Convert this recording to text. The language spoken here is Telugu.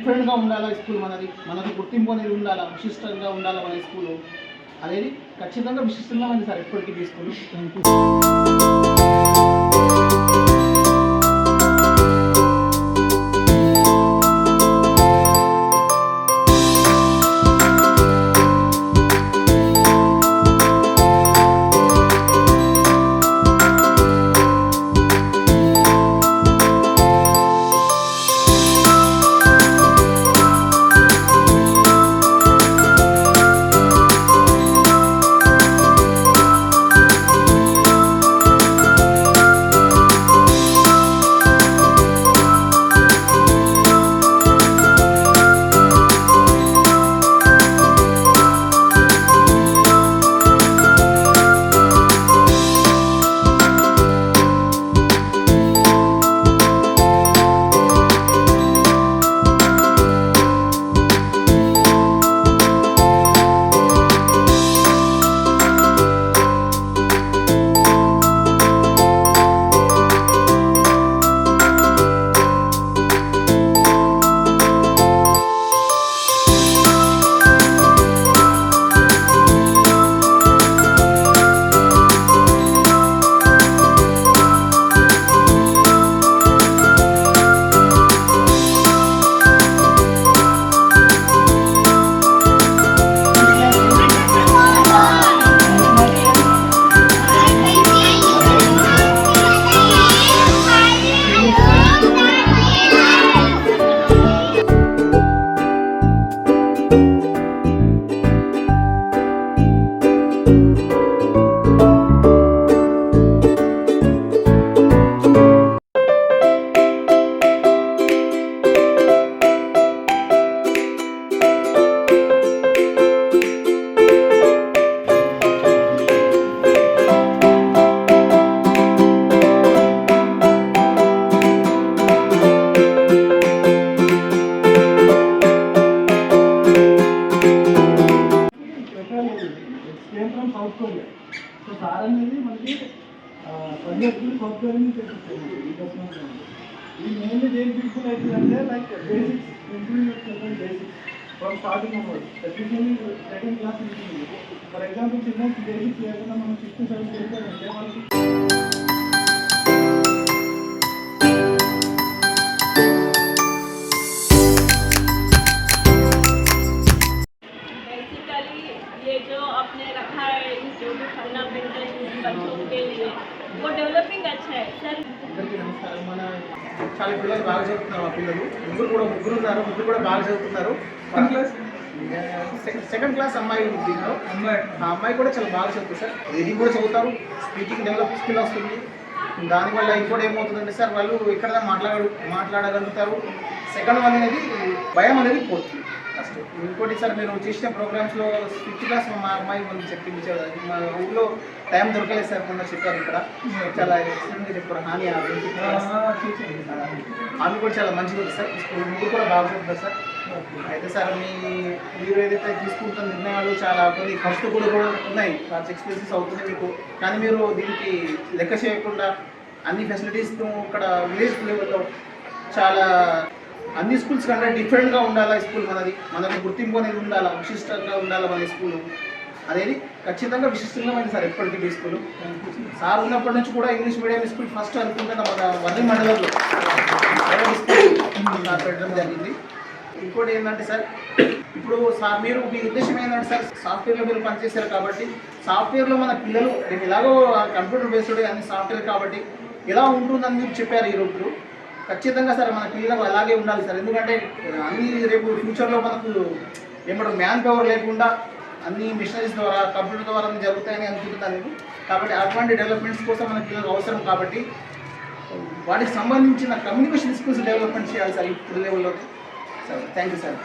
డిఫరెంట్గా ఉండాలా స్కూల్ మనకు గుర్తింపు అనేది ఉండాలా, విశిష్టంగా ఉండాలా మన స్కూలు అనేది ఖచ్చితంగా విశిష్టంగా ఉంది సార్ ఎప్పటికీ ఈ school. Thank you. South Korea. So sir అనేది మనకి పర్యాటకులు సాఫ్ట్వేర్ చేపిస్తాము. ఇది మెయిన్లీ దేని పీపుల్ అవుతుందంటే like basics improve basics from starting అవ్వదు. ఎస్పెషల్లీ సెకండ్ క్లాస్ ఉంటుంది. ఫర్ ఎగ్జాంపుల్ చిన్న బేసిక్స్ లేకుండా మనం 6th 7th చేస్తామంటే వాళ్ళకి बच्चों के लिए वो डेवलपिंग अच्छा है सर. అందరికీ నమస్కారం. మన చాలా పిల్లలు బాగా చదువుతున్నారు. మా పిల్లలు ముగ్గురు ఉన్నారు. ముగ్గురు కూడా బాగా చదువుతున్నారు. సెకండ్ క్లాస్ అమ్మాయి ఉంది దీంట్లో. ఆ అమ్మాయి కూడా చాలా బాగా చదువుతుంది సార్. రీడింగ్ కూడా చదువుతారు, స్పీకింగ్ డెవలప్ స్కిల్ వస్తుంది. దానివల్ల ఇంకోటి ఏమవుతుందంటే సార్ వాళ్ళు ఇక్కడ మాట్లాడగలుగుతారు. సెకండ్ వన్ అనేది భయం అనేది పోతుంది. ఫస్ట్ ఇంకోటి సార్ నేను చేసిన ప్రోగ్రామ్స్లో 5th క్లాస్ మా అమ్మాయి మనం చెప్పింది. మా ఊళ్ళో టైం దొరకలేదు సార్ మొన్న చెప్పారు. ఇక్కడ చాలా ఎక్సలెంట్గా చెప్పారు. హాని ఆమె కూడా చాలా మంచిగా ఉంది సార్. స్కూల్ ముగ్గురు కూడా బాగా చదువుతారు సార్. అయితే సార్ మీరు ఏదైతే తీసుకుంటున్న నిర్ణయాలు చాలా కొన్ని ఖర్చు కూడా ఉన్నాయి, చాలా ఎక్స్పెన్సెస్ అవుతుంది మీకు. కానీ మీరు దీనికి లెక్క చేయకుండా అన్ని ఫెసిలిటీస్ను ఇక్కడ విలేజ్ లెవెల్లో చాలా అన్ని స్కూల్స్ కంటే డిఫరెంట్గా ఉండాలా స్కూల్ మనకు గుర్తింపు అనేది ఉండాలా, విశిష్టంగా ఉండాలా మన స్కూలు అనేది ఖచ్చితంగా విశిష్టంగా ఉంది సార్ ఎప్పటికీ ఈ స్కూలు. సార్ ఉన్నప్పటి నుంచి కూడా ఇంగ్లీష్ మీడియం స్కూల్ ఫస్ట్ అనుకుంటున్న మన వర్ణి మండలంలో పెట్టడం జరిగింది. ఇంకోటి ఏంటంటే సార్ ఇప్పుడు సార్ మీ ఉద్దేశం ఏంటంటే సార్ సాఫ్ట్వేర్లో మీరు పనిచేశారు కాబట్టి సాఫ్ట్వేర్లో మన పిల్లలు ఎలాగో కంప్యూటర్ బేస్డ్ అన్ని సాఫ్ట్వేర్ కాబట్టి ఎలా ఉంటుందని మీరు చెప్పారు ఈరోజు. ఖచ్చితంగా సార్ మన పిల్లలకు అలాగే ఉండాలి సార్. ఎందుకంటే అన్ని రేపు ఫ్యూచర్లో మనకు ఏమంటారు మ్యాన్ పవర్ లేకుండా అన్ని మిషనరీస్ ద్వారా కంప్యూటర్ ద్వారా అన్ని జరుగుతాయని అనుకుంటున్నాను. కాబట్టి అటువంటి డెవలప్మెంట్స్ కోసం మన పిల్లలకు అవసరం. కాబట్టి వాటికి సంబంధించిన కమ్యూనికేషన్ స్కిల్స్ డెవలప్మెంట్ చేయాలి సార్ ఇప్పుడు లెవెల్లో. Sir thank you sir.